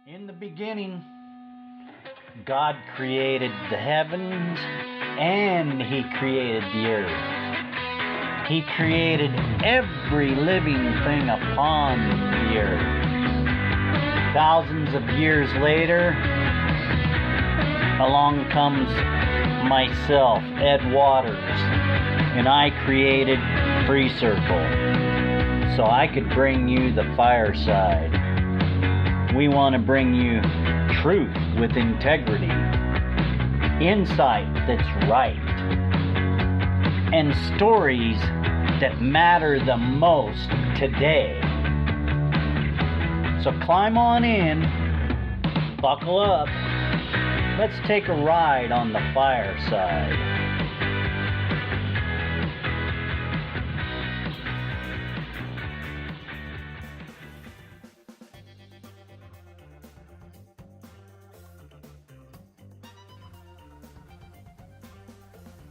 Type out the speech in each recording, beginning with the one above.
In the beginning, God created the heavens and He created the earth. He created every living thing upon the earth. Thousands of years later, along comes myself, Ed Waters, and I created FreeCircle so I could bring you the fireside. We want to bring you truth with integrity, insight that's right, and stories that matter the most today. So climb on in, buckle up, let's take a ride on the fireside.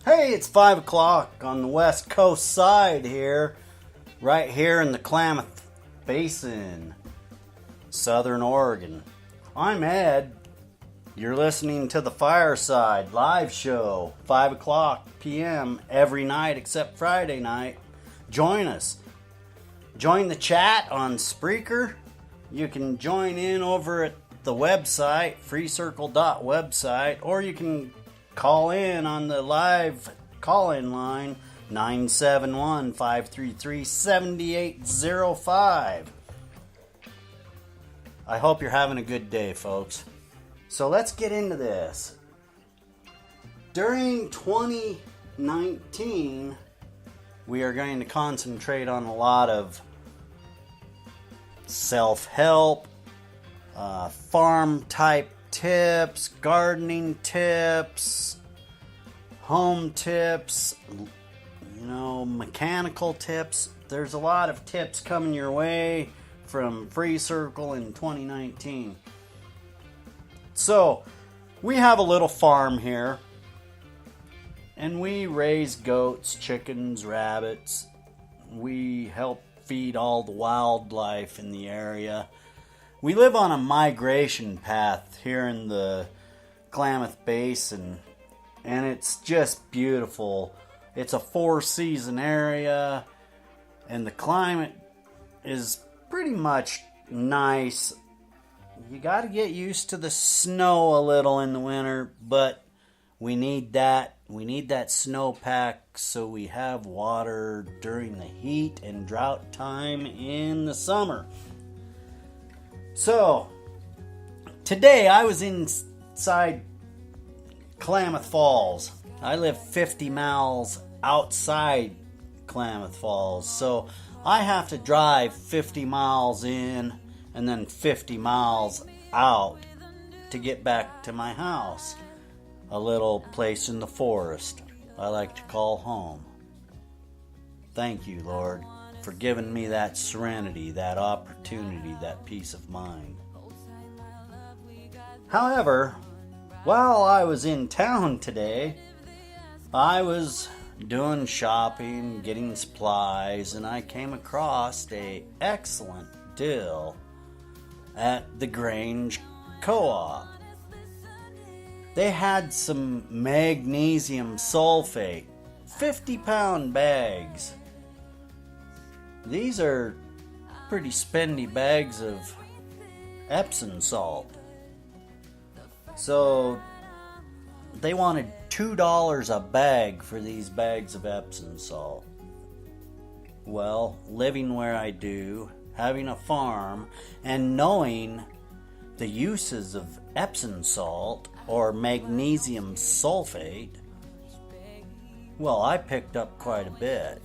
Hey, it's 5 o'clock on the west coast side here, right here in the Klamath Basin, Southern Oregon. I'm Ed. You're listening to the Fireside live show, 5 o'clock p.m. every night except Friday night. Join us. Join the chat on Spreaker. You can join in over at the website, freecircle.website, or you can call in on the live call-in line, 971-533-7805. I hope you're having a good day, folks. So let's get into this. During 2019, we are going to concentrate on a lot of self-help, farm-type tips, gardening tips, home tips, mechanical tips. There's a lot of tips coming your way from FreeCircle in 2019. So, we have a little farm here, and we raise goats, chickens, rabbits. We help feed all the wildlife in the area. We live on a migration path here in the Klamath Basin, and it's just beautiful. It's a 4-season area, and the climate is pretty much nice. You got to get used to the snow a little in the winter, but we need that. We need that snowpack so we have water during the heat and drought time in the summer. So, today I was inside Klamath Falls. I live 50 miles outside Klamath Falls, so I have to drive 50 miles in and then 50 miles out to get back to my house. A little place in the forest I like to call home. Thank you, Lord, for giving me that serenity, that opportunity, that peace of mind. However, while I was in town today, I was doing shopping, getting supplies, and I came across an excellent deal at the Grange Co-op. They had some magnesium sulfate, 50-pound bags. These are pretty spendy bags of Epsom salt. So they wanted $2 a bag for these bags of Epsom salt. Well, living where I do, having a farm, and knowing the uses of Epsom salt or magnesium sulfate, well, I picked up quite a bit.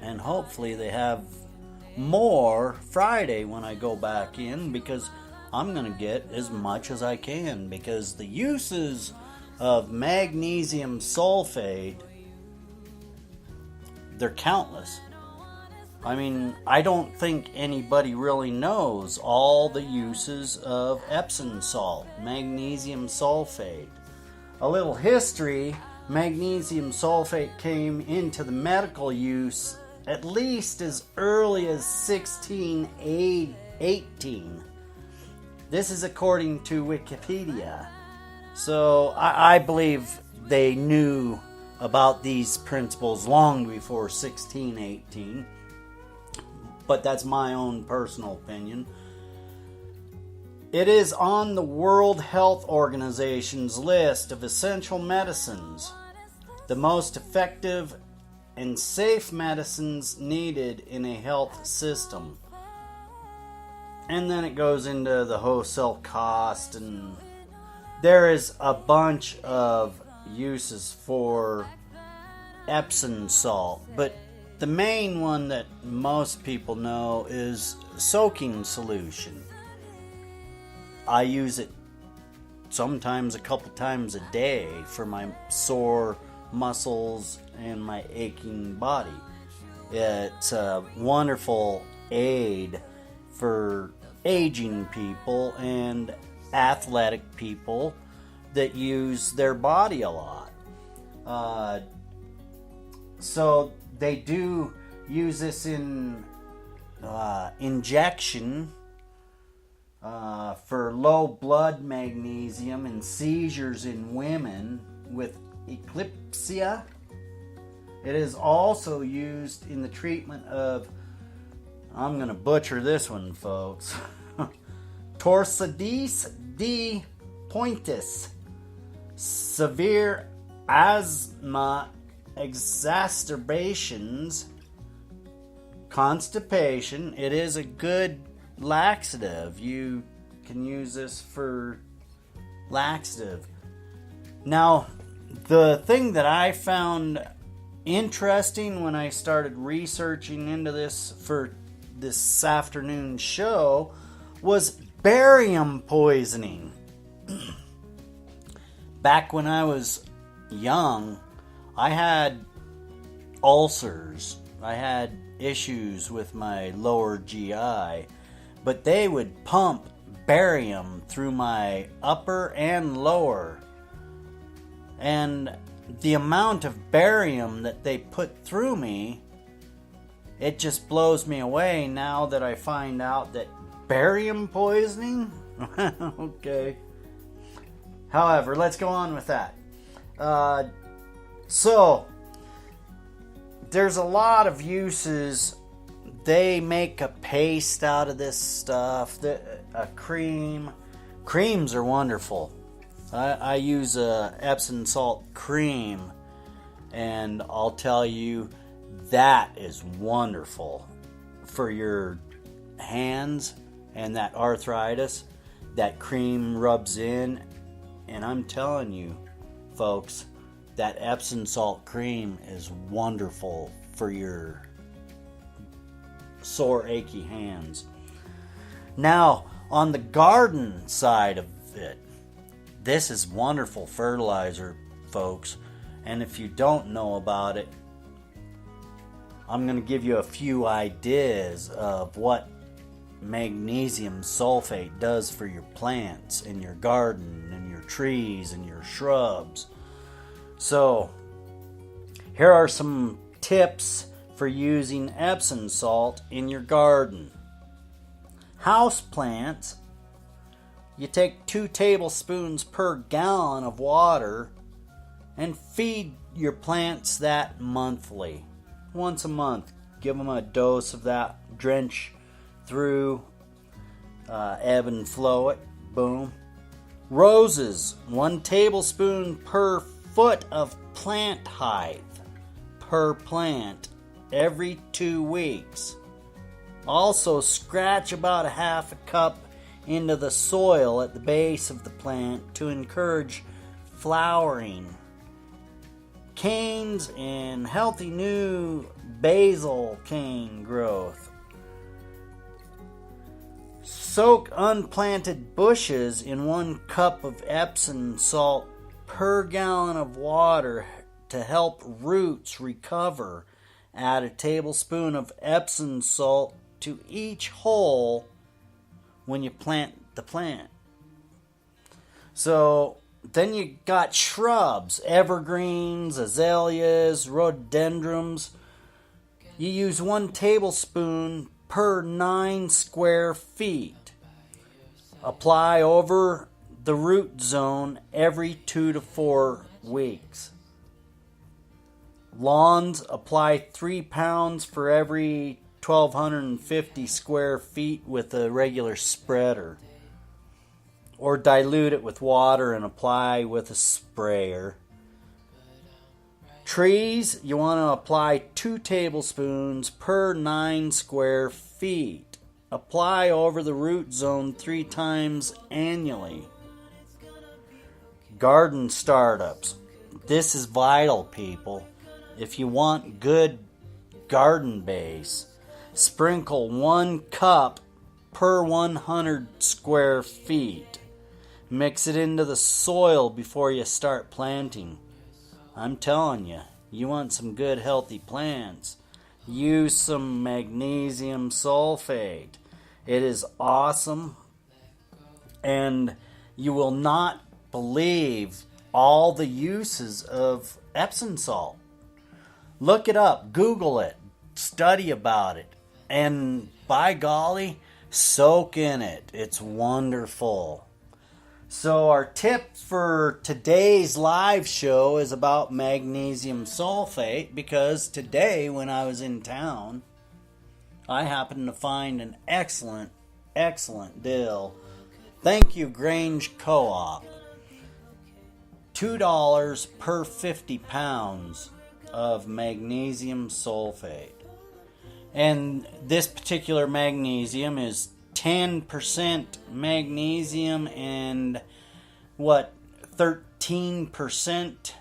And hopefully they have more Friday when I go back in, because I'm going to get as much as I can, because the uses of magnesium sulfate, they're countless. I mean, I don't think anybody really knows all the uses of Epsom salt, magnesium sulfate. A little history: magnesium sulfate came into the medical use at least as early as 1618. This is according to Wikipedia. So I believe they knew about these principles long before 1618. But that's my own personal opinion. It is on the World Health Organization's list of essential medicines, the most effective and safe medicines needed in a health system. And then it goes into the wholesale cost, and there is a bunch of uses for Epsom salt, but the main one that most people know is soaking solution. I use it sometimes a couple times a day for my sore muscles and my aching body. It's a wonderful aid for aging people and athletic people that use their body a lot. So they do use this in injection for low blood magnesium and seizures in women with eclampsia. It is also used in the treatment of, I'm going to butcher this one, folks, torsades de pointis, severe asthma exacerbations, constipation. It is a good laxative. You can use this for laxative. Now, the thing that I found interesting when I started researching into this for this afternoon's show was barium poisoning. Back when I was young, I had ulcers. I had issues with my lower GI, but they would pump barium through my upper and lower. And the amount of barium that they put through me, it just blows me away now that I find out that barium poisoning? Okay. However, let's go on with that. So, there's a lot of uses. They make a paste out of this stuff, a cream. Creams are wonderful. I use a Epsom salt cream, and I'll tell you, that is wonderful for your hands and that arthritis. That cream rubs in, and I'm telling you, folks, that Epsom salt cream is wonderful for your sore, achy hands. Now, on the garden side of it, this is wonderful fertilizer, folks. And if you don't know about it, I'm going to give you a few ideas of what magnesium sulfate does for your plants in your garden and your trees and your shrubs. So, here are some tips for using Epsom salt in your garden. House plants, you take 2 tablespoons per gallon of water and feed your plants that monthly. Once a month, give them a dose of that, drench through, ebb and flow it, boom. Roses, 1 tablespoon per foot of plant height per plant every 2 weeks. Also, scratch about a half a cup into the soil at the base of the plant to encourage flowering. Canes and healthy new basil cane growth. Soak unplanted bushes in 1 cup of Epsom salt per gallon of water to help roots recover. Add a tablespoon of Epsom salt to each hole when you plant the plant. So then you got shrubs, evergreens, azaleas, rhododendrons. You use 1 tablespoon per 9 square feet. Apply over the root zone every 2 to 4 weeks. Lawns, apply 3 pounds for every 1,250 square feet with a regular spreader. Or dilute it with water and apply with a sprayer. Trees, you want to apply 2 tablespoons per 9 square feet. Apply over the root zone 3 times annually. Garden startups. This is vital, people. If you want good garden base, sprinkle 1 cup per 100 square feet. Mix it into the soil before you start planting. I'm telling you, you want some good healthy plants. Use some magnesium sulfate. It is awesome, and you will not believe all the uses of Epsom salt. Look it up, Google it, study about it, and by golly, soak in it. It's wonderful. So our tip for today's live show is about magnesium sulfate, because today when I was in town, I happened to find an excellent deal. Thank you, Grange Co-op. $2 per 50 pounds of magnesium sulfate. And this particular magnesium is 10% magnesium and 13%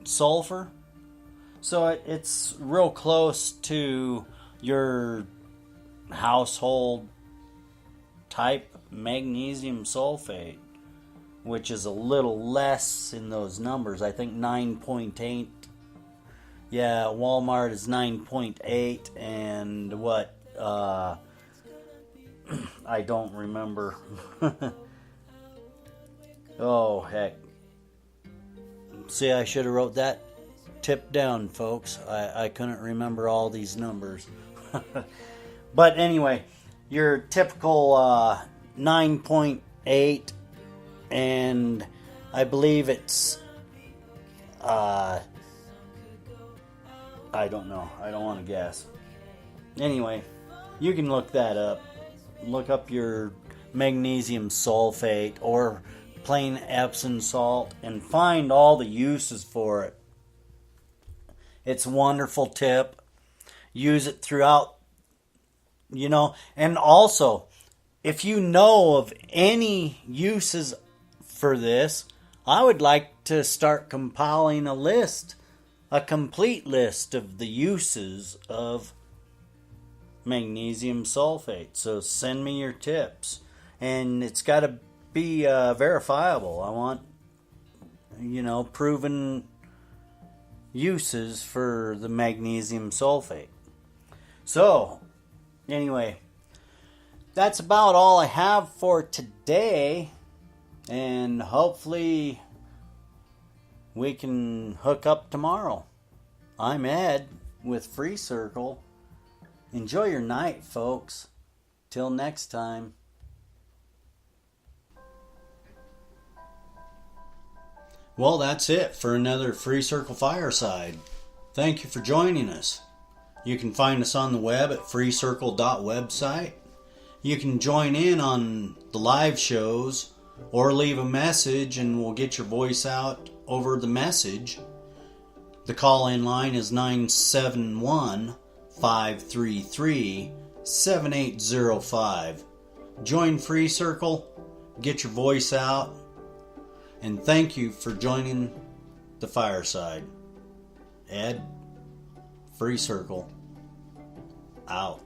sulfur. So it's real close to your household type magnesium sulfate, which is a little less in those numbers. I think 9.8. Yeah, Walmart is 9.8, and I don't remember. Oh, heck. See, I should have wrote that tip down, folks. I couldn't remember all these numbers. But anyway, your typical 9.8, and I believe it's I don't know. I don't want to guess. Anyway, you can look that up. Look up your magnesium sulfate or plain Epsom salt and find all the uses for it. It's a wonderful tip. Use it throughout, and also, if you know of any uses for this, I would like to start compiling a complete list of the uses of magnesium sulfate. So send me your tips, and it's got to be verifiable. I want proven uses for the magnesium sulfate. So anyway, that's about all I have for today, and hopefully we can hook up tomorrow. I'm Ed with FreeCircle. Enjoy your night, folks. Till next time. Well, that's it for another FreeCircle Fireside. Thank you for joining us. You can find us on the web at freecircle.website. You can join in on the live shows or leave a message and we'll get your voice out over the message. The call-in line is 971-533-7805. Join FreeCircle, get your voice out, and thank you for joining the Fireside. Ed, FreeCircle, out.